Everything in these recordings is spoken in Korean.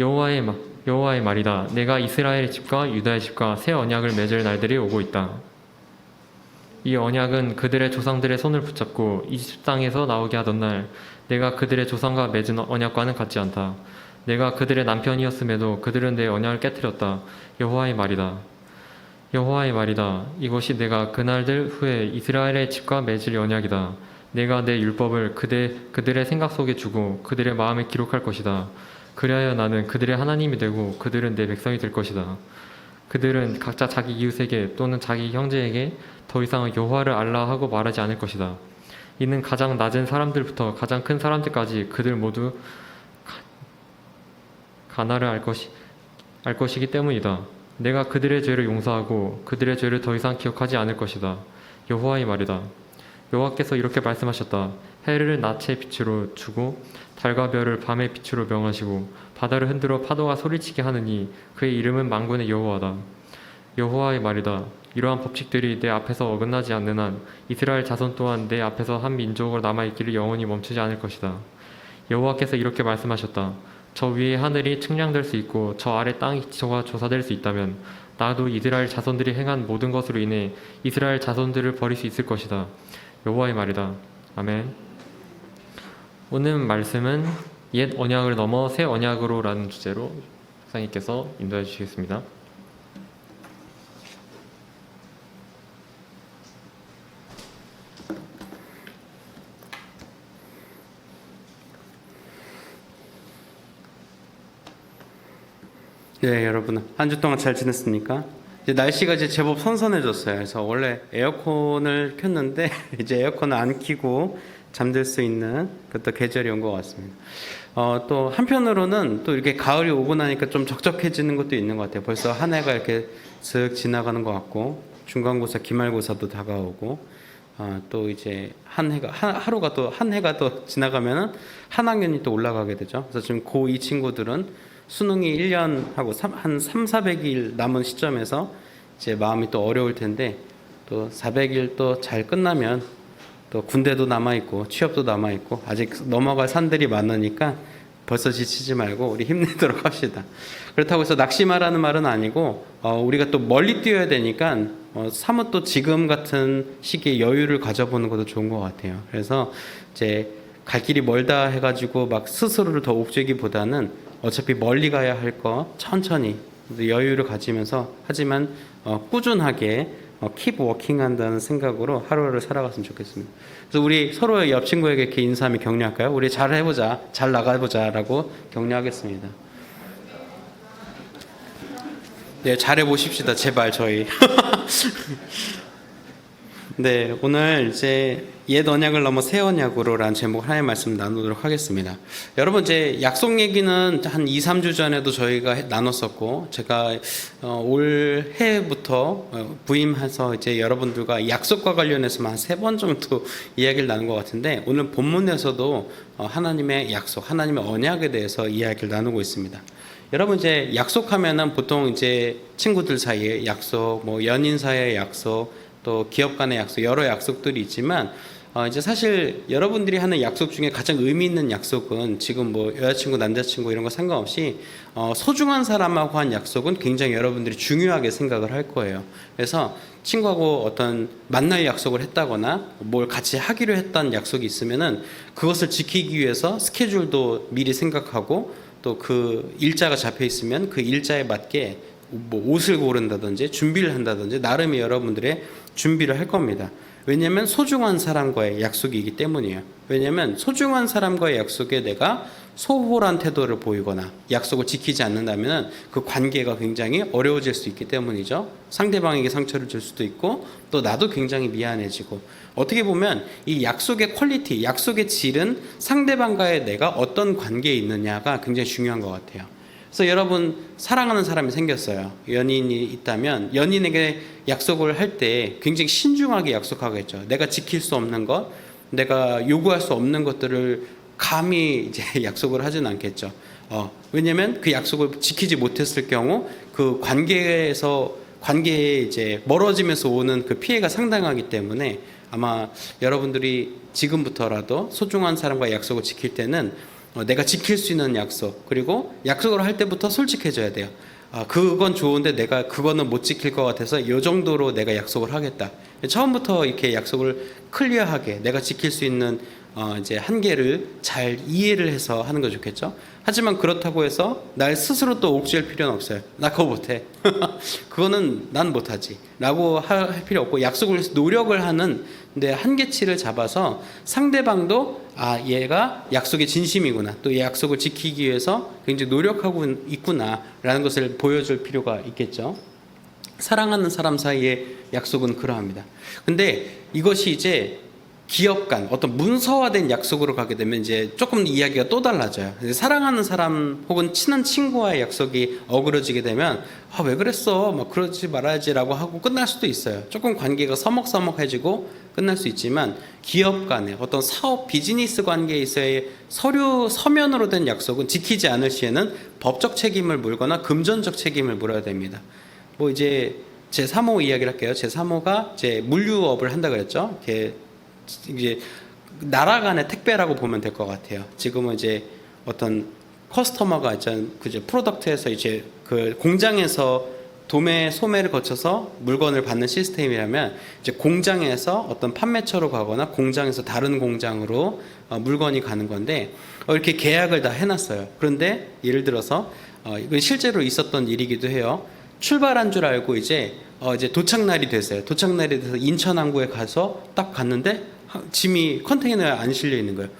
여호와의 말이다. 내가 이스라엘 집과 유다의 집과 새 언약을 맺을 날들이 오고 있다. 이 언약은 그들의 조상들의 손을 붙잡고 이집 땅에서 나오게 하던 날 내가 그들의 조상과 맺은 언약과는 같지 않다. 내가 그들의 남편이었음에도 그들은 내 언약을 깨뜨렸다. 여호와의 말이다. 여호와의 말이다. 이것이 내가 그날들 후에 이스라엘의 집과 맺을 언약이다. 내가 내 율법을 그들의 생각 속에 주고 그들의 마음에 기록할 것이다. 그리하여 나는 그들의 하나님이 되고 그들은 내 백성이 될 것이다. 그들은 각자 자기 이웃에게 또는 자기 형제에게 더 이상 여호와를 알라 하고 말하지 않을 것이다. 이는 가장 낮은 사람들부터 가장 큰 사람들까지 그들 모두 가나를 알 것이기 때문이다. 내가 그들의 죄를 용서하고 그들의 죄를 더 이상 기억하지 않을 것이다. 여호와의 말이다. 여호와께서 이렇게 말씀하셨다. 해를 낮의 빛으로 주고 달과 별을 밤의 빛으로 명하시고 바다를 흔들어 파도가 소리치게 하느니 그의 이름은 만군의 여호와다. 여호와의 말이다. 이러한 법칙들이 내 앞에서 어긋나지 않는 한 이스라엘 자손 또한 내 앞에서 한 민족으로 남아있기를 영원히 멈추지 않을 것이다. 여호와께서 이렇게 말씀하셨다. 저 위에 하늘이 측량될 수 있고 저 아래 땅이 기초가 조사될 수 있다면 나도 이스라엘 자손들이 행한 모든 것으로 인해 이스라엘 자손들을 버릴 수 있을 것이다. 여호와의 말이다. 아멘. 오늘 말씀은 옛 언약을 넘어 새 언약으로 라는 주제로 목사님께서 인도해 주시겠습니다. 네, 여러분 한 주 동안 잘 지냈습니까? 이제 날씨가 이제 제법 선선해졌어요. 그래서 원래 에어컨을 켰는데 이제 에어컨을 안 켜고 잠들 수 있는 그것도 계절이 온 것 같습니다. 또 한편으로는 또 이렇게 가을이 오고 나니까 좀 적적해지는 것도 있는 것 같아요. 벌써 한 해가 이렇게 슥 지나가는 것 같고 중간고사, 기말고사도 다가오고 또 이제 하루가 또 한 해가 또 지나가면은 한 학년이 또 올라가게 되죠. 그래서 지금 고2 친구들은 수능이 1년하고 한 300~400일 남은 시점에서 이제 마음이 또 어려울 텐데 또 400일 또 잘 끝나면 또 군대도 남아있고 취업도 남아있고 아직 넘어갈 산들이 많으니까 벌써 지치지 말고 우리 힘내도록 합시다. 그렇다고 해서 낙심하라는 말은 아니고 우리가 또 멀리 뛰어야 되니까 사뭇 또 지금 같은 시기에 여유를 가져보는 것도 좋은 것 같아요. 그래서 이제 갈 길이 멀다 해가지고 막 스스로를 더 옥죄기보다는 어차피 멀리 가야 할 거 천천히 여유를 가지면서 하지만 꾸준하게 keep working 한다는 생각으로 하루하루 살아갔으면 좋겠습니다. 그래서 우리 서로 옆 친구에게 이렇게 인사하며 격려할까요? 우리 잘 해보자, 잘 나가보자 라고 격려하겠습니다. 네, 잘해보십시다 제발 저희. 네, 오늘 이제 옛 언약을 넘어 새 언약으로라는 제목 하나의 말씀 나누도록 하겠습니다. 여러분 이제 약속 얘기는 한 2~3주 전에도 저희가 나눴었고 제가 올 해부터 부임해서 이제 여러분들과 약속과 관련해서만 한 3번 정도 이야기를 나눈 것 같은데 오늘 본문에서도 하나님의 약속, 하나님의 언약에 대해서 이야기를 나누고 있습니다. 여러분 이제 약속하면은 보통 이제 친구들 사이에 약속, 뭐 연인 사이의 약속, 또 기업 간의 약속, 여러 약속들이 있지만 이제 사실 여러분들이 하는 약속 중에 가장 의미 있는 약속은 지금 뭐 여자친구, 남자친구 이런 거 상관없이 소중한 사람하고 한 약속은 굉장히 여러분들이 중요하게 생각을 할 거예요. 그래서 친구하고 어떤 만날 약속을 했다거나 뭘 같이 하기로 했던 약속이 있으면은 그것을 지키기 위해서 스케줄도 미리 생각하고 또 그 일자가 잡혀 있으면 그 일자에 맞게 뭐 옷을 고른다든지 준비를 한다든지 나름의 여러분들의 준비를 할 겁니다. 왜냐하면 소중한 사람과의 약속이기 때문이에요. 왜냐하면 소중한 사람과의 약속에 내가 소홀한 태도를 보이거나 약속을 지키지 않는다면 그 관계가 굉장히 어려워질 수 있기 때문이죠. 상대방에게 상처를 줄 수도 있고 또 나도 굉장히 미안해지고 어떻게 보면 이 약속의 퀄리티, 약속의 질은 상대방과의 내가 어떤 관계에 있느냐가 굉장히 중요한 것 같아요. 그래서 여러분 사랑하는 사람이 생겼어요. 연인이 있다면 연인에게 약속을 할 때 굉장히 신중하게 약속하겠죠. 내가 지킬 수 없는 것, 내가 요구할 수 없는 것들을 감히 이제 약속을 하진 않겠죠. 왜냐하면 그 약속을 지키지 못했을 경우 그 관계에 이제 멀어지면서 오는 그 피해가 상당하기 때문에 아마 여러분들이 지금부터라도 소중한 사람과 약속을 지킬 때는 내가 지킬 수 있는 약속, 그리고 약속을 할 때부터 솔직해져야 돼요. 그건 좋은데 내가 그거는 못 지킬 것 같아서 이 정도로 내가 약속을 하겠다. 처음부터 이렇게 약속을 클리어하게 내가 지킬 수 있는 이제 한계를 잘 이해를 해서 하는 거 좋겠죠. 하지만 그렇다고 해서 날 스스로 또 옥죄할 필요는 없어요. 나 그거 못해. 그거는 난 못하지 라고 할 필요 없고, 약속을 위해서 노력을 하는 데 한계치를 잡아서 상대방도 얘가 약속의 진심이구나, 또 이 약속을 지키기 위해서 굉장히 노력하고 있구나 라는 것을 보여줄 필요가 있겠죠. 사랑하는 사람 사이의 약속은 그러합니다. 근데 이것이 이제 기업 간 어떤 문서화된 약속으로 가게 되면 이제 조금 이야기가 또 달라져요. 사랑하는 사람 혹은 친한 친구와의 약속이 어그러지게 되면 왜 그랬어? 막 그러지 말아야지라고 하고 끝날 수도 있어요. 조금 관계가 서먹서먹해지고 끝날 수 있지만, 기업 간의 어떤 사업 비즈니스 관계에 있어의 서면으로 된 약속은 지키지 않을 시에는 법적 책임을 물거나 금전적 책임을 물어야 됩니다. 뭐 이제 제 3호 이야기를 할게요. 제 3호가 이제 물류업을 한다 그랬죠. 이제 나라 간의 택배라고 보면 될 것 같아요. 지금은 이제 어떤 커스터머가 그제 프로덕트에서 이제 그 공장에서 소매를 거쳐서 물건을 받는 시스템이라면, 이제 공장에서 어떤 판매처로 가거나 공장에서 다른 공장으로 물건이 가는 건데, 이렇게 계약을 다 해놨어요. 그런데 예를 들어서 이건 실제로 있었던 일이기도 해요. 출발한 줄 알고 이제 도착 날이 됐어요. 도착 날이 돼서 인천 항구에 가서 딱 갔는데 짐이 컨테이너에 안 실려 있는 거예요.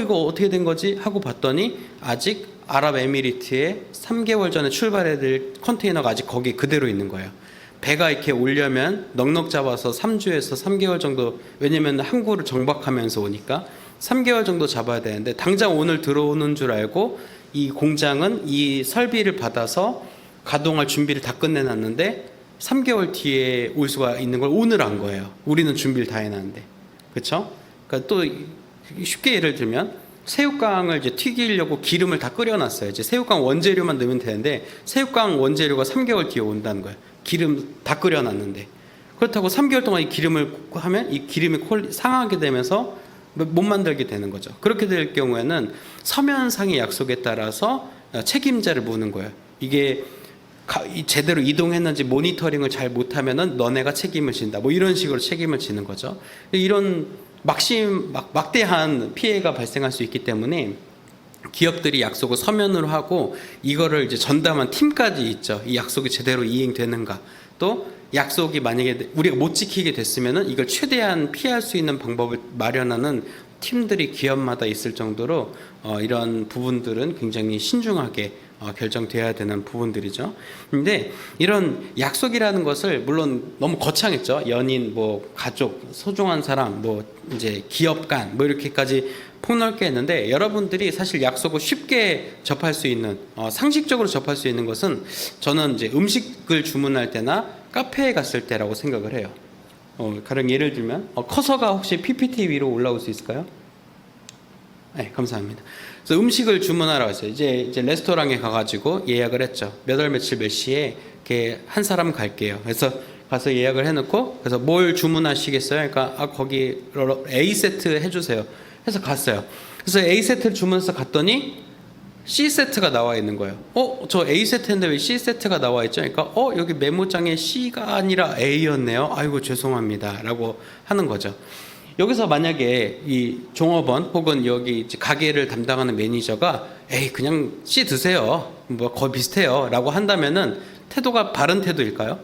이거 어떻게 된 거지? 하고 봤더니 아직 아랍에미리트에 3개월 전에 출발해야 될 컨테이너가 아직 거기 그대로 있는 거예요. 배가 이렇게 오려면 넉넉 잡아서 3주에서 3개월 정도, 왜냐면 항구를 정박하면서 오니까 3개월 정도 잡아야 되는데, 당장 오늘 들어오는 줄 알고 이 공장은 이 설비를 받아서 가동할 준비를 다 끝내놨는데 3개월 뒤에 올 수가 있는 걸 오늘 안 거예요. 우리는 준비를 다 해놨는데. 그렇죠? 그러니까 또 쉽게 예를 들면 새우깡을 이제 튀기려고 기름을 다 끓여놨어요. 이제 새우깡 원재료만 넣으면 되는데 새우깡 원재료가 3개월 뒤에 온다는 거예요. 기름 다 끓여놨는데. 그렇다고 3개월 동안 이 기름을 하면 이 기름이 상하게 되면서 못 만들게 되는 거죠. 그렇게 될 경우에는 서면상의 약속에 따라서 책임자를 묻는 거예요. 이게 제대로 이동했는지 모니터링을 잘 못하면은 너네가 책임을 진다. 뭐 이런 식으로 책임을 지는 거죠. 이런 막대한 피해가 발생할 수 있기 때문에 기업들이 약속을 서면으로 하고 이거를 이제 전담한 팀까지 있죠. 이 약속이 제대로 이행되는가. 또 약속이 만약에 우리가 못 지키게 됐으면은 이걸 최대한 피할 수 있는 방법을 마련하는 팀들이 기업마다 있을 정도로 이런 부분들은 굉장히 신중하게 결정돼야 되는 부분들이죠. 근데 이런 약속이라는 것을 물론 너무 거창했죠. 연인, 뭐 가족, 소중한 사람, 뭐 이제 기업 간, 뭐 이렇게까지 폭넓게 했는데, 여러분들이 사실 약속을 쉽게 접할 수 있는, 상식적으로 접할 수 있는 것은 저는 이제 음식을 주문할 때나 카페에 갔을 때라고 생각을 해요. 가령 예를 들면 커서가 혹시 PPT 위로 올라올 수 있을까요? 네, 감사합니다. 그래서 음식을 주문하러 왔어요. 이제 레스토랑에 가가지고 예약을 했죠. 몇 월 며칠 몇 시에 이렇게 한 사람 갈게요. 그래서 가서 예약을 해놓고, 그래서 뭘 주문하시겠어요? 그러니까 거기 A 세트 해주세요. 해서 갔어요. 그래서 A 세트를 주문해서 갔더니 C 세트가 나와 있는 거예요. 저 A 세트인데 왜 C 세트가 나와 있죠? 그러니까 여기 메모장에 C가 아니라 A였네요. 아이고 죄송합니다라고 하는 거죠. 여기서 만약에 이 종업원 혹은 여기 가게를 담당하는 매니저가 그냥 C 드세요. 뭐 거의 비슷해요. 라고 한다면은 태도가 바른 태도일까요?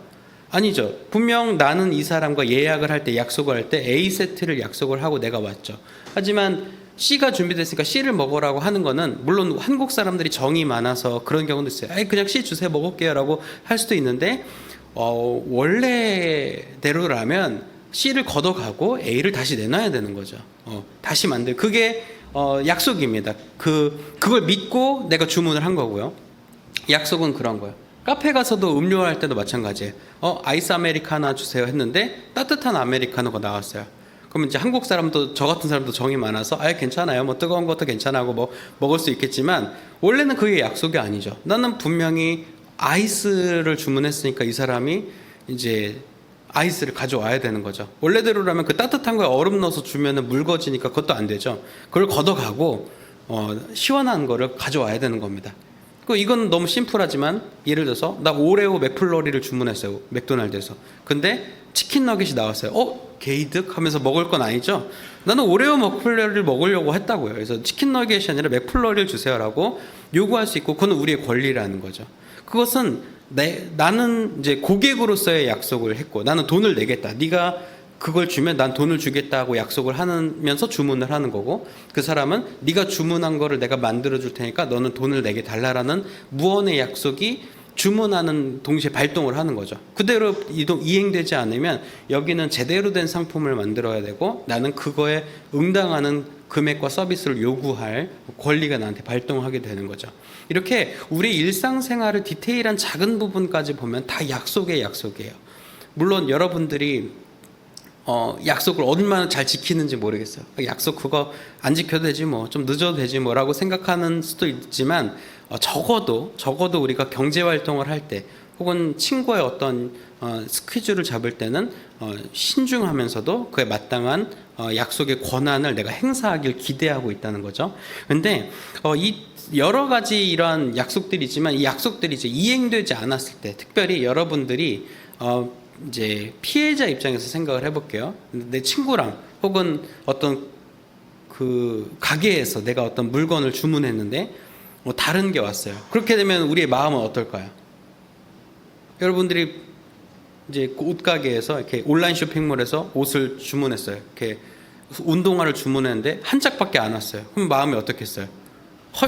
아니죠. 분명 나는 이 사람과 예약을 할 때, 약속을 할 때 A 세트를 약속을 하고 내가 왔죠. 하지만 C가 준비됐으니까 C를 먹으라고 하는 거는, 물론 한국 사람들이 정이 많아서 그런 경우도 있어요. 그냥 C 주세요, 먹을게요 라고 할 수도 있는데, 원래대로라면 C를 걷어가고 A를 다시 내놔야 되는 거죠. 다시 그게 약속입니다. 그걸 믿고 내가 주문을 한 거고요. 약속은 그런 거예요. 카페 가서도 음료할 때도 마찬가지예요. 아이스 아메리카노 주세요 했는데 따뜻한 아메리카노가 나왔어요. 그러면 이제 한국 사람도, 저 같은 사람도 정이 많아서 괜찮아요. 뭐 뜨거운 것도 괜찮아고 뭐 먹을 수 있겠지만, 원래는 그게 약속이 아니죠. 나는 분명히 아이스를 주문했으니까 이 사람이 이제 아이스를 가져와야 되는 거죠. 원래대로라면 그 따뜻한 거에 얼음 넣어서 주면은 묽어지니까 그것도 안 되죠. 그걸 걷어가고 시원한 거를 가져와야 되는 겁니다. 이건 너무 심플하지만 예를 들어서 나 오레오 맥플러리를 주문했어요. 맥도날드에서. 근데 치킨 너겟이 나왔어요. 게이득 하면서 먹을 건 아니죠. 나는 오레오 맥플러리를 먹으려고 했다고요. 그래서 치킨 너겟이 아니라 맥플러리를 주세요라고 요구할 수 있고, 그건 우리의 권리라는 거죠. 그것은 나는 이제 고객으로서의 약속을 했고, 나는 돈을 내겠다. 네가 그걸 주면 난 돈을 주겠다고 약속을 하면서 주문을 하는 거고, 그 사람은 네가 주문한 거를 내가 만들어 줄 테니까 너는 돈을 내게 달라라는 무언의 약속이 주문하는 동시에 발동을 하는 거죠. 그대로 이행되지 않으면 여기는 제대로 된 상품을 만들어야 되고, 나는 그거에 응당하는 금액과 서비스를 요구할 권리가 나한테 발동하게 되는 거죠. 이렇게 우리 일상생활을 디테일한 작은 부분까지 보면 다 약속이에요. 물론 여러분들이 약속을 얼마나 잘 지키는지 모르겠어요. 약속 그거 안 지켜도 되지 뭐, 좀 늦어도 되지 뭐라고 생각하는 수도 있지만, 적어도 우리가 경제 활동을 할 때 혹은 친구의 어떤 스케줄을 잡을 때는 신중하면서도 그에 마땅한 약속의 권한을 내가 행사하길 기대하고 있다는 거죠. 근데 이 여러 가지 이러한 약속들이지만, 이 약속들이 이제 이행되지 않았을 때, 특별히 여러분들이 이제 피해자 입장에서 생각을 해볼게요. 내 친구랑 혹은 어떤 그 가게에서 내가 어떤 물건을 주문했는데 다른 게 왔어요. 그렇게 되면 우리의 마음은 어떨까요? 여러분들이 이제 옷가게에서 이렇게 온라인 쇼핑몰에서 옷을 주문했어요. 이렇게 운동화를 주문했는데 한 짝밖에 안 왔어요. 그럼 마음이 어떻겠어요?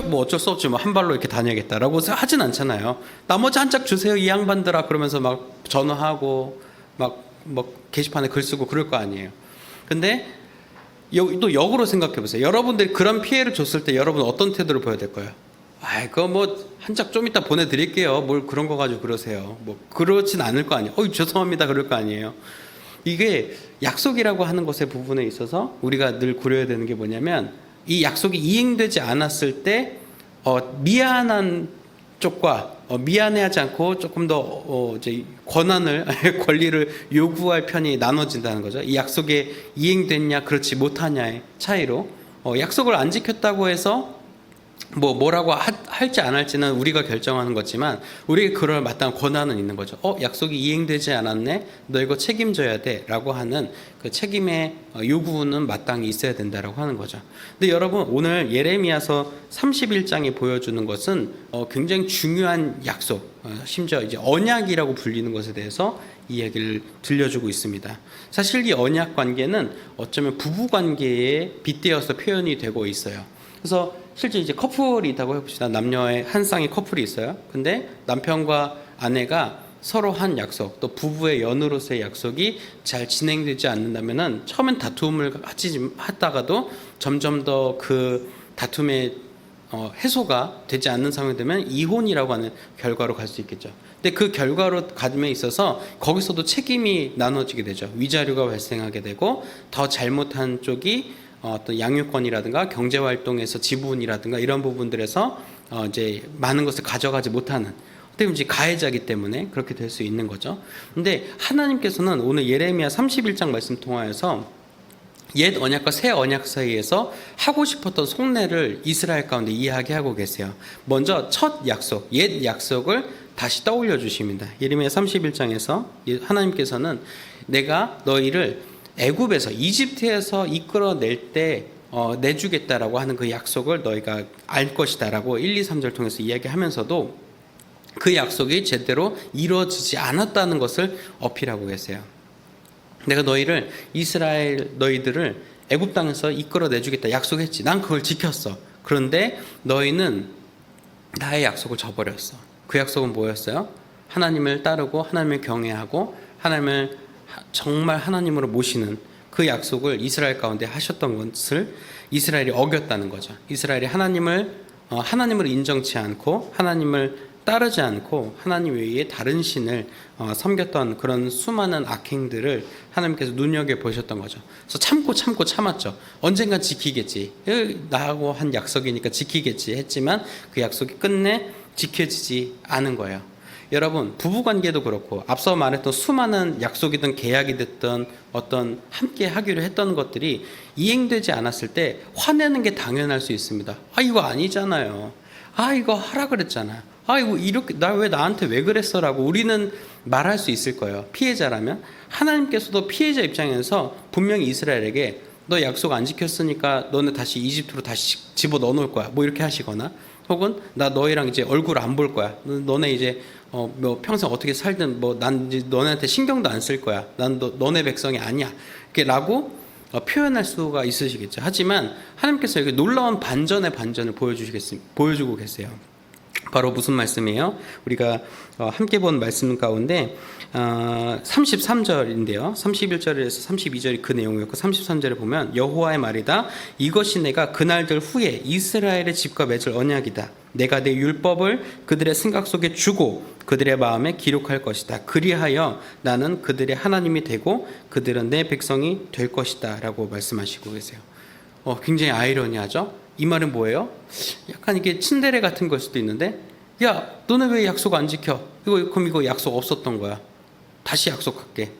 뭐 어쩔 수 없지 뭐 한 발로 이렇게 다녀야겠다라고 하진 않잖아요. 나머지 한 짝 주세요 이 양반들아 그러면서 막 전화하고 막 게시판에 글 쓰고 그럴 거 아니에요. 근데 또 역으로 생각해 보세요. 여러분들이 그런 피해를 줬을 때 여러분 어떤 태도를 보여야 될 거예요? 그거 뭐 한 짝 좀 이따 보내드릴게요. 뭘 그런 거 가지고 그러세요. 뭐 그렇진 않을 거 아니에요. 죄송합니다 그럴 거 아니에요. 이게 약속이라고 하는 것의 부분에 있어서 우리가 늘 고려해야 되는 게 뭐냐면, 이 약속이 이행되지 않았을 때 미안한 쪽과 미안해하지 않고 조금 더 이제 권리를 요구할 편이 나눠진다는 거죠. 이 약속이 이행됐냐 그렇지 못하냐의 차이로, 약속을 안 지켰다고 해서 뭐라고 할지 안 할지는 우리가 결정하는 거지만 우리에게 그럴 마땅한 권한은 있는 거죠. 약속이 이행되지 않았네, 너 이거 책임져야 돼 라고 하는 그 책임의 요구는 마땅히 있어야 된다라고 하는 거죠. 근데 여러분, 오늘 예레미야서 31장이 보여주는 것은 굉장히 중요한 약속, 심지어 이제 언약이라고 불리는 것에 대해서 이야기를 들려주고 있습니다. 사실 이 언약 관계는 어쩌면 부부 관계에 빗대어서 표현이 되고 있어요. 그래서 실제 이제 커플이 있다고 해봅시다. 남녀의 한 쌍의 커플이 있어요. 근데 남편과 아내가 서로 한 약속, 또 부부의 연으로서의 약속이 잘 진행되지 않는다면은 처음엔 다툼을 하다가도 점점 더 그 다툼의 해소가 되지 않는 상황이 되면 이혼이라고 하는 결과로 갈 수 있겠죠. 근데 그 결과로 가짐에 있어서 거기서도 책임이 나눠지게 되죠. 위자료가 발생하게 되고, 더 잘못한 쪽이 어떤 양육권이라든가 경제활동에서 지분이라든가 이런 부분들에서 이제 많은 것을 가져가지 못하는, 어떻게 보면 이제 가해자이기 때문에 그렇게 될 수 있는 거죠. 근데 하나님께서는 오늘 예레미야 31장 말씀 통하여서 옛 언약과 새 언약 사이에서 하고 싶었던 속내를 이스라엘 가운데 이야기하고 계세요. 먼저 첫 약속, 옛 약속을 다시 떠올려 주십니다. 예레미야 31장에서 하나님께서는 내가 너희를 애굽에서, 이집트에서 이끌어낼 때 내주겠다라고 하는 그 약속을 너희가 알 것이다라고 1, 2, 3절 통해서 이야기하면서도 그 약속이 제대로 이루어지지 않았다는 것을 어필하고 계세요. 내가 너희들을 애굽 땅에서 이끌어내주겠다 약속했지. 난 그걸 지켰어. 그런데 너희는 나의 약속을 저버렸어. 그 약속은 뭐였어요? 하나님을 따르고 하나님을 경외하고 하나님을 정말 하나님으로 모시는 그 약속을 이스라엘 가운데 하셨던 것을 이스라엘이 어겼다는 거죠. 이스라엘이 하나님을 인정치 않고 하나님을 따르지 않고 하나님 외에 다른 신을 섬겼던 그런 수많은 악행들을 하나님께서 눈여겨보셨던 거죠. 그래서 참았죠. 언젠간 지키겠지. 나하고 한 약속이니까 지키겠지 했지만 그 약속이 끝내 지켜지지 않은 거예요. 여러분 부부관계도 그렇고 앞서 말했던 수많은 약속이든 계약이 됐던 어떤 함께 하기로 했던 것들이 이행되지 않았을 때 화내는 게 당연할 수 있습니다. 아 이거 아니잖아요. 아 이거 하라 그랬잖아. 아 이거 이렇게 나 왜 나한테 왜 그랬어라고 우리는 말할 수 있을 거예요. 피해자라면. 하나님께서도 피해자 입장에서 분명히 이스라엘에게 너 약속 안 지켰으니까 너네 다시 이집트로 다시 집어 넣어 놓을 거야. 뭐 이렇게 하시거나 혹은 나 너희랑 이제 얼굴 안 볼 거야. 너네 이제 뭐 평생 어떻게 살든 뭐 난 이제 너네한테 신경도 안 쓸 거야. 난 너네 백성이 아니야. 이렇게라고 표현할 수가 있으시겠죠. 하지만 하나님께서 여기 놀라운 반전의 반전을 보여주고 계세요. 바로 무슨 말씀이에요? 우리가 함께 본 말씀 가운데 33절인데요. 31절에서 32절이 그 내용이었고 33절에 보면 여호와의 말이다. 이것이 내가 그날들 후에 이스라엘의 집과 맺을 언약이다. 내가 내 율법을 그들의 생각 속에 주고 그들의 마음에 기록할 것이다. 그리하여 나는 그들의 하나님이 되고 그들은 내 백성이 될 것이다 라고 말씀하시고 계세요. 굉장히 아이러니하죠? 이 말은 뭐예요? 약간 이게 친데레 같은 걸 수도 있는데 야 너네 왜 약속 안 지켜? 그럼 이거 약속 없었던 거야. 다시 약속할게.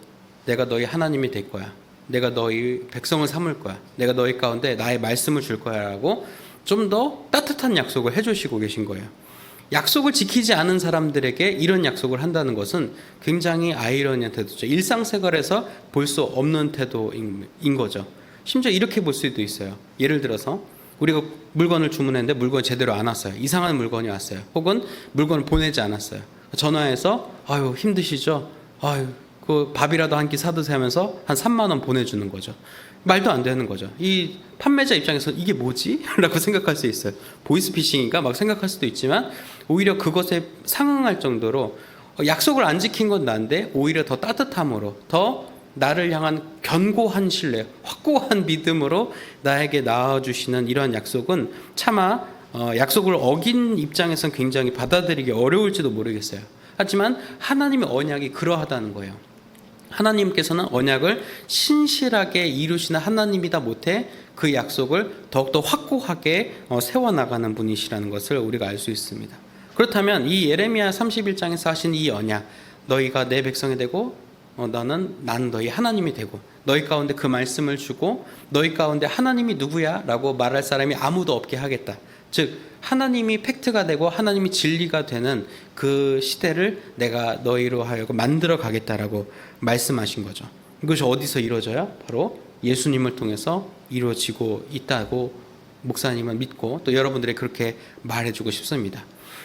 내가 너희 하나님이 될 거야. 내가 너희 백성을 삼을 거야. 내가 너희 가운데 나의 말씀을 줄 거야 라고 좀 더 따뜻한 약속을 해주시고 계신 거예요. 약속을 지키지 않은 사람들에게 이런 약속을 한다는 것은 굉장히 아이러니한 태도죠. 일상생활에서 볼 수 없는 태도인 거죠. 심지어 이렇게 볼 수도 있어요. 예를 들어서 우리가 물건을 주문했는데 물건이 제대로 안 왔어요. 이상한 물건이 왔어요. 혹은 물건을 보내지 않았어요. 전화해서 아유 힘드시죠? 아유 그 밥이라도 한 끼 사드세요 하면서 한 3만 원 보내주는 거죠. 말도 안 되는 거죠. 이 판매자 입장에서 이게 뭐지? 라고 생각할 수 있어요. 보이스피싱인가 막 생각할 수도 있지만 오히려 그것에 상응할 정도로 약속을 안 지킨 건 난데 오히려 더 따뜻함으로 더 나를 향한 견고한 신뢰, 확고한 믿음으로 나에게 나와주시는 이러한 약속은 차마 약속을 어긴 입장에선 굉장히 받아들이기 어려울지도 모르겠어요. 하지만 하나님의 언약이 그러하다는 거예요. 하나님께서는 언약을 신실하게 이루시는 하나님이다 못해 그 약속을 더욱더 확고하게 세워나가는 분이시라는 것을 우리가 알 수 있습니다. 그렇다면 이 예레미야 31장에서 하신 이 언약, 너희가 내 백성이 되고 난 너희 하나님이 되고 너희 가운데 그 말씀을 주고 너희 가운데 하나님이 누구야? 라고 말할 사람이 아무도 없게 하겠다. 즉 하나님이 팩트가 되고 하나님이 진리가 되는 그 시대를 내가 너희로 하여금 만들어 가겠다라고 말씀하신 거죠. 이것이 어디서 이루어져요? 바로 예수님을 통해서 이루어지고 있다고 목사님은 믿고 또 여러분들에게 그렇게 말해주고 싶습니다.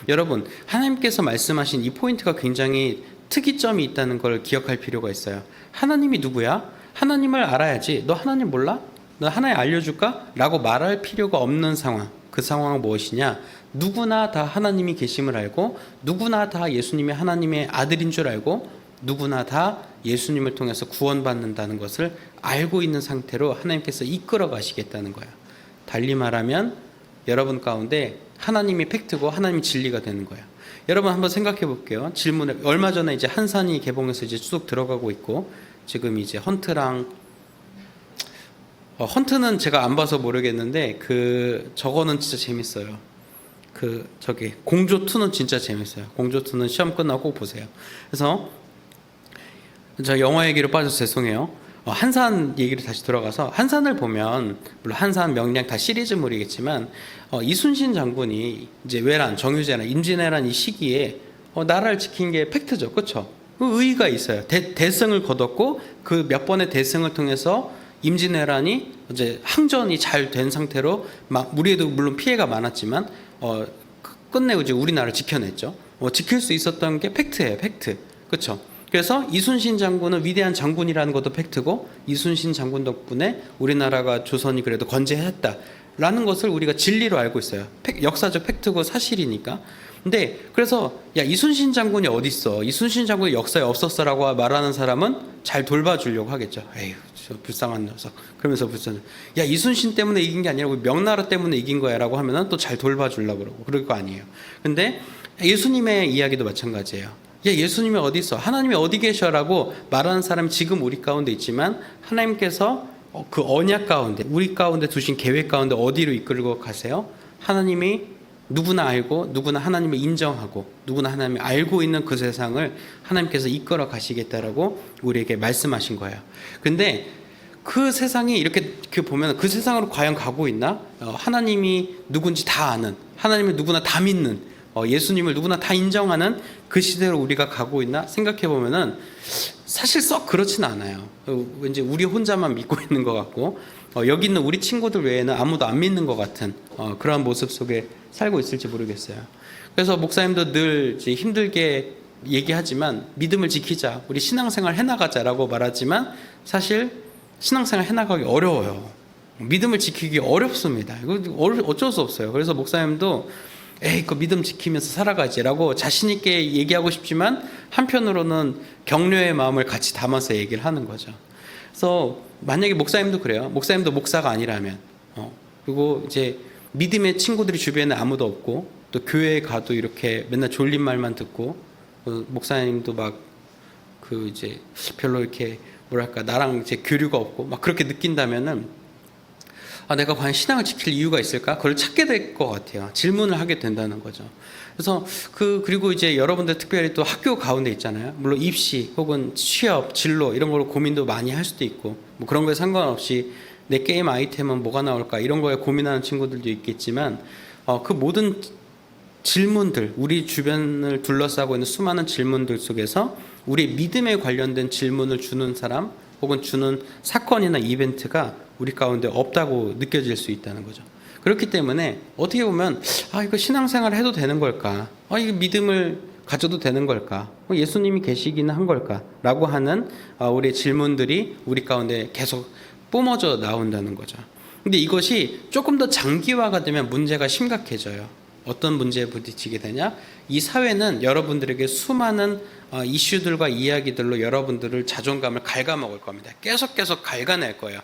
여러분 하나님께서 말씀하신 이 포인트가 굉장히 특이점이 있다는 걸 기억할 필요가 있어요. 하나님이 누구야? 하나님을 알아야지. 너 하나님 몰라? 너 하나님 알려줄까? 라고 말할 필요가 없는 상황. 그 상황은 무엇이냐? 누구나 다 하나님이 계심을 알고 누구나 다 예수님이 하나님의 아들인 줄 알고 누구나 다 예수님을 통해서 구원받는다는 것을 알고 있는 상태로 하나님께서 이끌어 가시겠다는 거예요. 달리 말하면 여러분 가운데 하나님이 팩트고 하나님이 진리가 되는 거예요. 여러분 한번 생각해 볼게요. 질문을 얼마 전에 이제 한산이 개봉해서 이제 쭉 들어가고 있고 지금 이제 헌트는 제가 안 봐서 모르겠는데 저거는 진짜 재밌어요. 공조 2는 진짜 재밌어요. 공조 2는 시험 끝나고 꼭 보세요. 그래서 저 영화 얘기로 빠져서 죄송해요. 한산 얘기를 다시 들어가서 한산을 보면 물론 한산 명량 다 시리즈물이겠지만 이순신 장군이 이제 외란, 정유재란, 임진왜란 이 시기에 나라를 지킨 게 팩트죠, 그렇죠? 의의가 있어요. 대승을 거뒀고 그 몇 번의 대승을 통해서 임진왜란이 이제 항전이 잘 된 상태로 우리에도 물론 피해가 많았지만 끝내고 이제 우리나라를 지켜냈죠. 지킬 수 있었던 게 팩트예요, 팩트, 그렇죠? 그래서 이순신 장군은 위대한 장군이라는 것도 팩트고 이순신 장군 덕분에 우리나라가 조선이 그래도 건재했다라는 것을 우리가 진리로 알고 있어요. 역사적 팩트고 사실이니까. 근데 그래서 야 이순신 장군이 어디 있어? 이순신 장군이 역사에 없었어라고 말하는 사람은 잘 돌봐주려고 하겠죠. 에휴 저 불쌍한 녀석. 그러면서 야 이순신 때문에 이긴 게 아니라 명나라 때문에 이긴 거야라고 하면은 또 잘 돌봐주려고 그러고 그럴 거 아니에요. 근데 예수님의 이야기도 마찬가지예요. 야 예수님이 어디 있어? 하나님이 어디 계셔라고 말하는 사람이 지금 우리 가운데 있지만 하나님께서 그 언약 가운데 우리 가운데 두신 계획 가운데 어디로 이끌고 가세요? 하나님이 누구나 알고 누구나 하나님을 인정하고 누구나 하나님을 알고 있는 그 세상을 하나님께서 이끌어 가시겠다라고 우리에게 말씀하신 거예요. 근데 그 세상이 이렇게 보면 그 세상으로 과연 가고 있나? 하나님이 누군지 다 아는, 하나님을 누구나 다 믿는, 예수님을 누구나 다 인정하는 그 시대로 우리가 가고 있나 생각해 보면은 사실 썩 그렇진 않아요. 왠지 우리 혼자만 믿고 있는 것 같고 여기 있는 우리 친구들 외에는 아무도 안 믿는 것 같은 그러한 모습 속에 살고 있을지 모르겠어요. 그래서 목사님도 늘 이제 힘들게 얘기하지만 믿음을 지키자, 우리 신앙생활 해나가자라고 말하지만 사실 신앙생활 해나가기 어려워요. 믿음을 지키기 어렵습니다. 이거 어쩔 수 없어요. 그래서 목사님도 에이, 그 믿음 지키면서 살아가지라고 자신 있게 얘기하고 싶지만 한편으로는 격려의 마음을 같이 담아서 얘기를 하는 거죠. 그래서 만약에 목사님도 그래요. 목사님도 목사가 아니라면, 그리고 이제 믿음의 친구들이 주변에 아무도 없고 또 교회에 가도 이렇게 맨날 졸린 말만 듣고 목사님도 막 그 이제 별로 이렇게 뭐랄까 나랑 이제 교류가 없고 막 그렇게 느낀다면은 내가 과연 신앙을 지킬 이유가 있을까? 그걸 찾게 될 것 같아요. 질문을 하게 된다는 거죠. 그래서 그리고 이제 여러분들 특별히 또 학교 가운데 있잖아요. 물론 입시 혹은 취업, 진로 이런 걸로 고민도 많이 할 수도 있고 뭐 그런 거에 상관없이 내 게임 아이템은 뭐가 나올까 이런 거에 고민하는 친구들도 있겠지만 그 모든 질문들, 우리 주변을 둘러싸고 있는 수많은 질문들 속에서 우리 믿음에 관련된 질문을 주는 사람 혹은 주는 사건이나 이벤트가 우리 가운데 없다고 느껴질 수 있다는 거죠. 그렇기 때문에 어떻게 보면 이거 신앙생활 해도 되는 걸까? 이거 믿음을 가져도 되는 걸까? 예수님이 계시기는 한 걸까? 라고 하는 우리의 질문들이 우리 가운데 계속 뿜어져 나온다는 거죠. 근데 이것이 조금 더 장기화가 되면 문제가 심각해져요. 어떤 문제에 부딪히게 되냐? 이 사회는 여러분들에게 수많은 이슈들과 이야기들로 여러분들을 자존감을 갉아먹을 겁니다. 계속 갉아낼 거예요.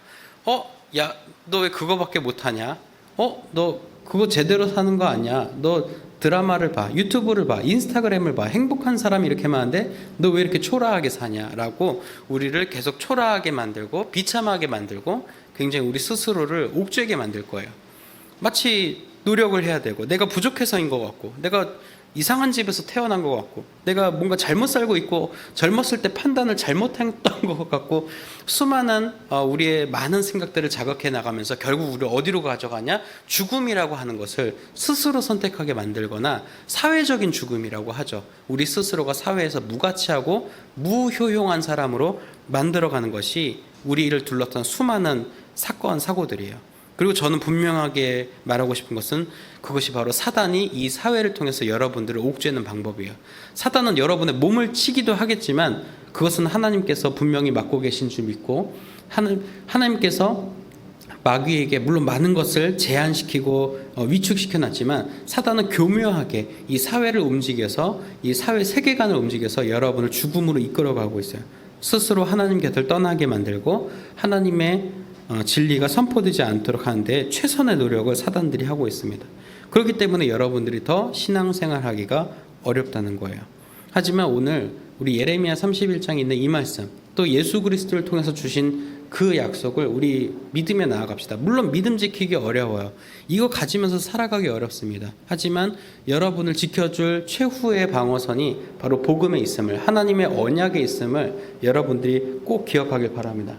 야, 너 왜 그거밖에 못하냐? 너 그거 제대로 사는 거 아니야? 너 드라마를 봐, 유튜브를 봐, 인스타그램을 봐. 행복한 사람이 이렇게 많은데 너 왜 이렇게 초라하게 사냐라고 우리를 계속 초라하게 만들고 비참하게 만들고 굉장히 우리 스스로를 옥죄게 만들 거예요. 마치 노력을 해야 되고 내가 부족해서인 것 같고 내가 이상한 집에서 태어난 것 같고 내가 뭔가 잘못 살고 있고 젊었을 때 판단을 잘못했던 것 같고 수많은 우리의 많은 생각들을 자극해 나가면서 결국 우리를 어디로 가져가냐? 죽음이라고 하는 것을 스스로 선택하게 만들거나 사회적인 죽음이라고 하죠. 우리 스스로가 사회에서 무가치하고 무효용한 사람으로 만들어가는 것이 우리를 둘러싼 수많은 사건, 사고들이에요. 그리고 저는 분명하게 말하고 싶은 것은 그것이 바로 사단이 이 사회를 통해서 여러분들을 옥죄는 방법이에요. 사단은 여러분의 몸을 치기도 하겠지만 그것은 하나님께서 분명히 맡고 계신 줄 믿고 하나님께서 마귀에게 물론 많은 것을 제한시키고 위축시켜 놨지만 사단은 교묘하게 이 사회를 움직여서 이 사회 세계관을 움직여서 여러분을 죽음으로 이끌어가고 있어요. 스스로 하나님 곁을 떠나게 만들고 하나님의 진리가 선포되지 않도록 하는데 최선의 노력을 사단들이 하고 있습니다. 그렇기 때문에 여러분들이 더 신앙생활하기가 어렵다는 거예요. 하지만 오늘 우리 예레미야 31장에 있는 이 말씀 또 예수 그리스도를 통해서 주신 그 약속을 우리 믿으며 나아갑시다. 물론 믿음 지키기 어려워요. 이거 가지면서 살아가기 어렵습니다. 하지만 여러분을 지켜줄 최후의 방어선이 바로 복음에 있음을 하나님의 언약에 있음을 여러분들이 꼭 기억하길 바랍니다.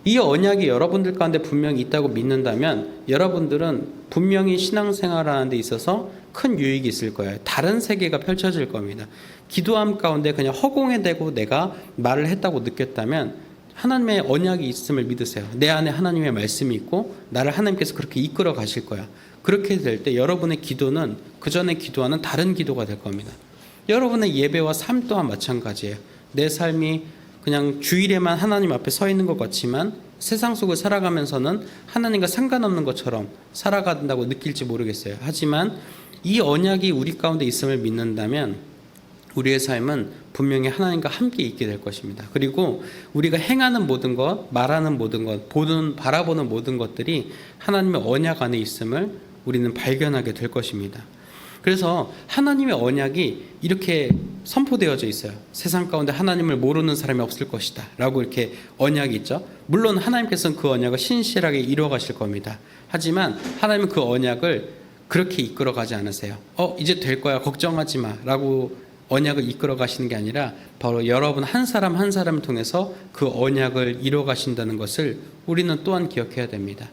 이 언약이 여러분들 가운데 분명히 있다고 믿는다면 여러분들은 분명히 신앙생활하는 데 있어서 큰 유익이 있을 거예요. 다른 세계가 펼쳐질 겁니다. 기도함 가운데 그냥 허공에 대고 내가 말을 했다고 느꼈다면 하나님의 언약이 있음을 믿으세요. 내 안에 하나님의 말씀이 있고 나를 하나님께서 그렇게 이끌어 가실 거야. 그렇게 될 때 여러분의 기도는 그전에 기도하는 다른 기도가 될 겁니다. 여러분의 예배와 삶 또한 마찬가지예요. 내 삶이 그냥 주일에만 하나님 앞에 서 있는 것 같지만 세상 속을 살아가면서는 하나님과 상관없는 것처럼 살아간다고 느낄지 모르겠어요. 하지만 이 언약이 우리 가운데 있음을 믿는다면 우리의 삶은 분명히 하나님과 함께 있게 될 것입니다. 그리고 우리가 행하는 모든 것, 말하는 모든 것, 바라보는 모든 것들이 하나님의 언약 안에 있음을 우리는 발견하게 될 것입니다. 그래서 하나님의 언약이 이렇게 선포되어져 있어요. 세상 가운데 하나님을 모르는 사람이 없을 것이다 라고 이렇게 언약이 있죠. 물론 하나님께서는 그 언약을 신실하게 이루어 가실 겁니다. 하지만 하나님은 그 언약을 그렇게 이끌어가지 않으세요. 이제 될 거야, 걱정하지 마 라고 언약을 이끌어 가시는 게 아니라 바로 여러분 한 사람 한 사람을 통해서 그 언약을 이뤄 가신다는 것을 우리는 또한 기억해야 됩니다.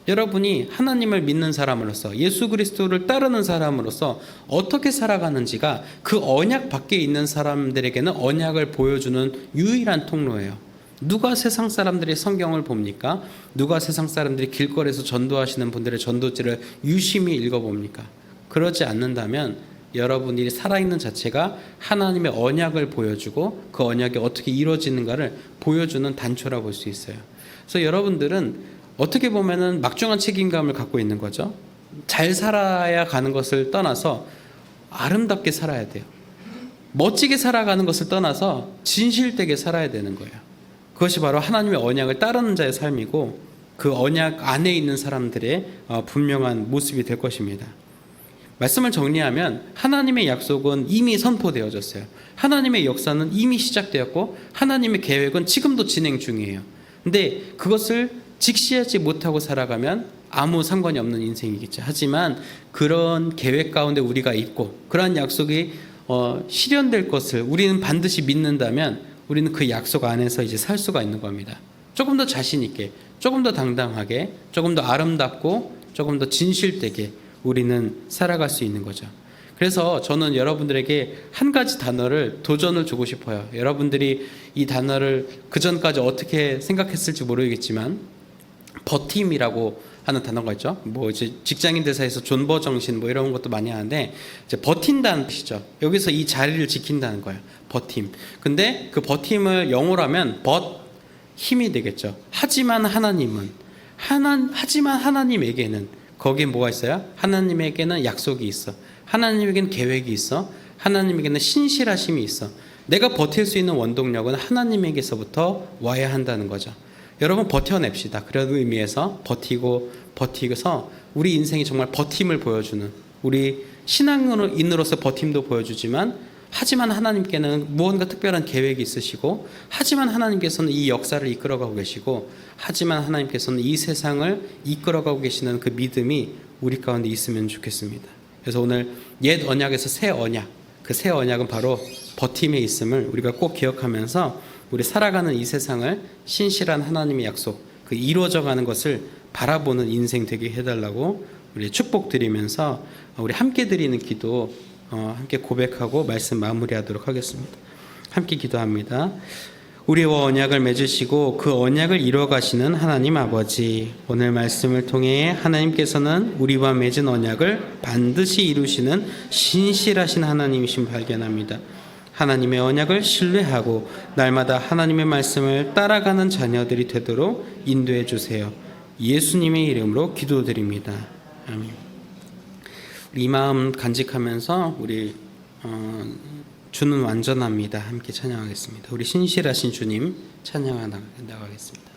여러분이 하나님을 믿는 사람으로서, 예수 그리스도를 따르는 사람으로서 어떻게 살아가는지가 그 언약 밖에 있는 사람들에게는 언약을 보여주는 유일한 통로예요. 누가 세상 사람들이 성경을 봅니까? 누가 세상 사람들이 길거리에서 전도하시는 분들의 전도지를 유심히 읽어봅니까? 그러지 않는다면 여러분이 살아있는 자체가 하나님의 언약을 보여주고 그 언약이 어떻게 이루어지는가를 보여주는 단초라 볼 수 있어요. 그래서 여러분들은 어떻게 보면은 막중한 책임감을 갖고 있는 거죠. 잘 살아야 가는 것을 떠나서 아름답게 살아야 돼요. 멋지게 살아가는 것을 떠나서 진실되게 살아야 되는 거예요. 그것이 바로 하나님의 언약을 따르는 자의 삶이고 그 언약 안에 있는 사람들의 분명한 모습이 될 것입니다. 말씀을 정리하면 하나님의 약속은 이미 선포되어졌어요. 하나님의 역사는 이미 시작되었고 하나님의 계획은 지금도 진행 중이에요. 근데 그것을 직시하지 못하고 살아가면 아무 상관이 없는 인생이겠죠. 하지만 그런 계획 가운데 우리가 있고 그러한 약속이 실현될 것을 우리는 반드시 믿는다면 우리는 그 약속 안에서 이제 살 수가 있는 겁니다. 조금 더 자신 있게, 조금 더 당당하게, 조금 더 아름답고 조금 더 진실되게 우리는 살아갈 수 있는 거죠. 그래서 저는 여러분들에게 한 가지 단어를 도전을 주고 싶어요. 여러분들이 이 단어를 그전까지 어떻게 생각했을지 모르겠지만 버팀이라고 하는 단어가 있죠. 이제 직장인들 사이에서 존버 정신 이런 것도 많이 하는데 이제 버틴다는 뜻이죠. 여기서 이 자리를 지킨다는 거예요. 버팀. 근데 그 버팀을 영어로 하면 힘이 되겠죠. 하지만 하나님에게는 거기에 뭐가 있어요? 하나님에게는 약속이 있어. 하나님에게는 계획이 있어. 하나님에게는 신실하심이 있어. 내가 버틸 수 있는 원동력은 하나님에게서부터 와야 한다는 거죠. 여러분 버텨냅시다. 그런 의미에서 버티고서 우리 인생이 정말 버팀을 보여주는, 우리 신앙인으로서 버팀도 보여주지만 하지만 하나님께는 무언가 특별한 계획이 있으시고 하지만 하나님께서는 이 역사를 이끌어가고 계시고 하지만 하나님께서는 이 세상을 이끌어가고 계시는 그 믿음이 우리 가운데 있으면 좋겠습니다. 그래서 오늘 옛 언약에서 새 언약, 그 새 언약은 바로 버팀에 있음을 우리가 꼭 기억하면서 우리 살아가는 이 세상을 신실한 하나님의 약속, 그 이루어져가는 것을 바라보는 인생 되게 해달라고 우리 축복드리면서 우리 함께 드리는 기도 함께 고백하고 말씀 마무리하도록 하겠습니다. 함께 기도합니다. 우리와 언약을 맺으시고 그 언약을 이루어가시는 하나님 아버지, 오늘 말씀을 통해 하나님께서는 우리와 맺은 언약을 반드시 이루시는 신실하신 하나님이신 발견합니다. 하나님의 언약을 신뢰하고 날마다 하나님의 말씀을 따라가는 자녀들이 되도록 인도해 주세요. 예수님의 이름으로 기도드립니다. 아멘. 이 마음 간직하면서 우리 주는 완전합니다. 함께 찬양하겠습니다. 우리 신실하신 주님 찬양하 나가겠습니다.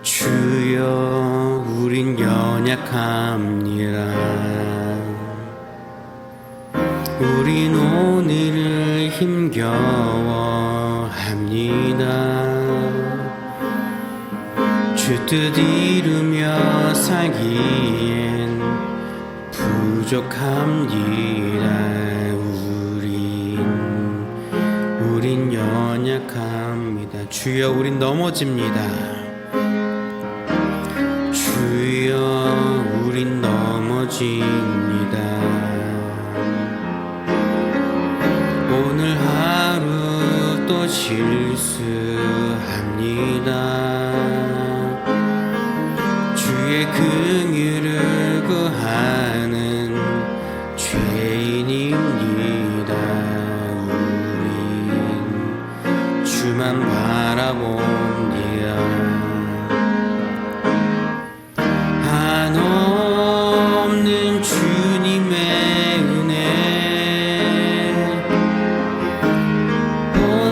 주여 우린 연약합니다. 우린 오늘을 힘겨워합니다. 주 뜻 이루며 살기엔 부족합니다. 우린 연약합니다. 주여 우린 넘어집니다. 주여 우린 넘어집니다. 오늘 하루 또 실수합니다. 주의 긍휼을 구하는 죄인입니다. 우린 주만 바라봅니다. 한없는 주님의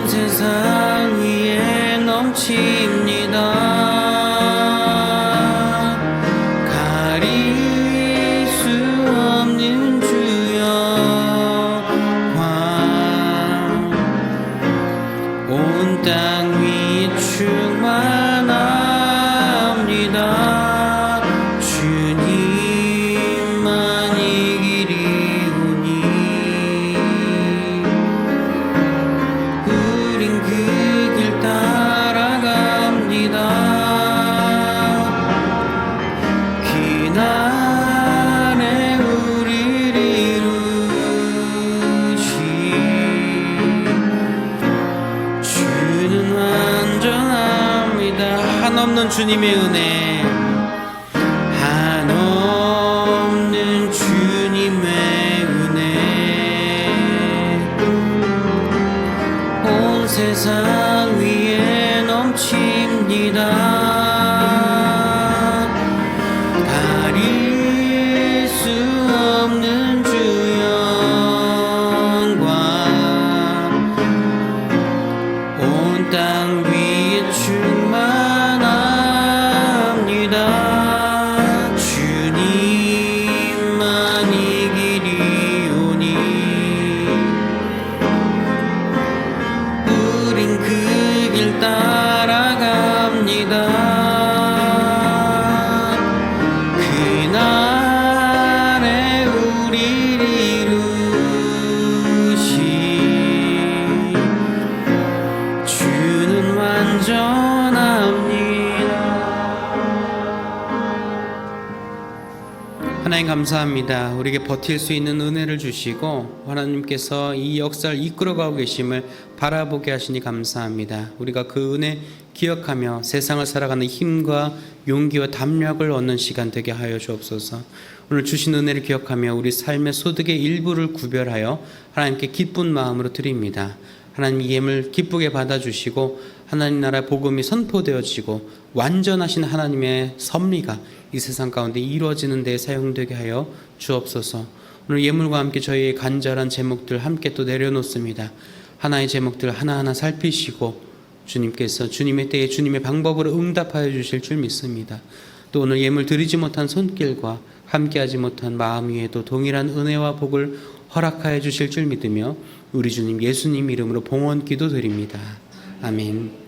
세상 위에 넘칩니다. 가릴 수 없는 주 온 땅 위에 충만합니다. 주님만 이기리오니 우린 그 길 따라갑니다. 기나에 우리를 이루시 주는 완전합니다. 한없는 주님의 은혜, 한없는 주님의 은혜, 온 세상 위에 넘칩니다. 가릴 수 없는 주 영광, 온 땅 위에 충만합니다. 주님만 이기리오니 우린 그 길 따라갑니다. 그날에 우리를 이루시 주는 완전합니다. 하나님 감사합니다. 우리에게 버틸 수 있는 은혜를 주시고 하나님께서 이 역사를 이끌어가고 계심을 바라보게 하시니 감사합니다. 우리가 그 은혜 기억하며 세상을 살아가는 힘과 용기와 담력을 얻는 시간 되게 하여 주옵소서. 오늘 주신 은혜를 기억하며 우리 삶의 소득의 일부를 구별하여 하나님께 기쁜 마음으로 드립니다. 하나님 이 예물 기쁘게 받아주시고 하나님 나라 복음이 선포되어지고 완전하신 하나님의 섭리가 이 세상 가운데 이루어지는 데 사용되게 하여 주옵소서. 오늘 예물과 함께 저희의 간절한 제목들 함께 또 내려놓습니다. 하나의 제목들 하나하나 살피시고 주님께서 주님의 때에 주님의 방법으로 응답하여 주실 줄 믿습니다. 또 오늘 예물 드리지 못한 손길과 함께하지 못한 마음 위에도 동일한 은혜와 복을 허락하여 주실 줄 믿으며 우리 주님 예수님 이름으로 봉헌 기도드립니다. 아멘.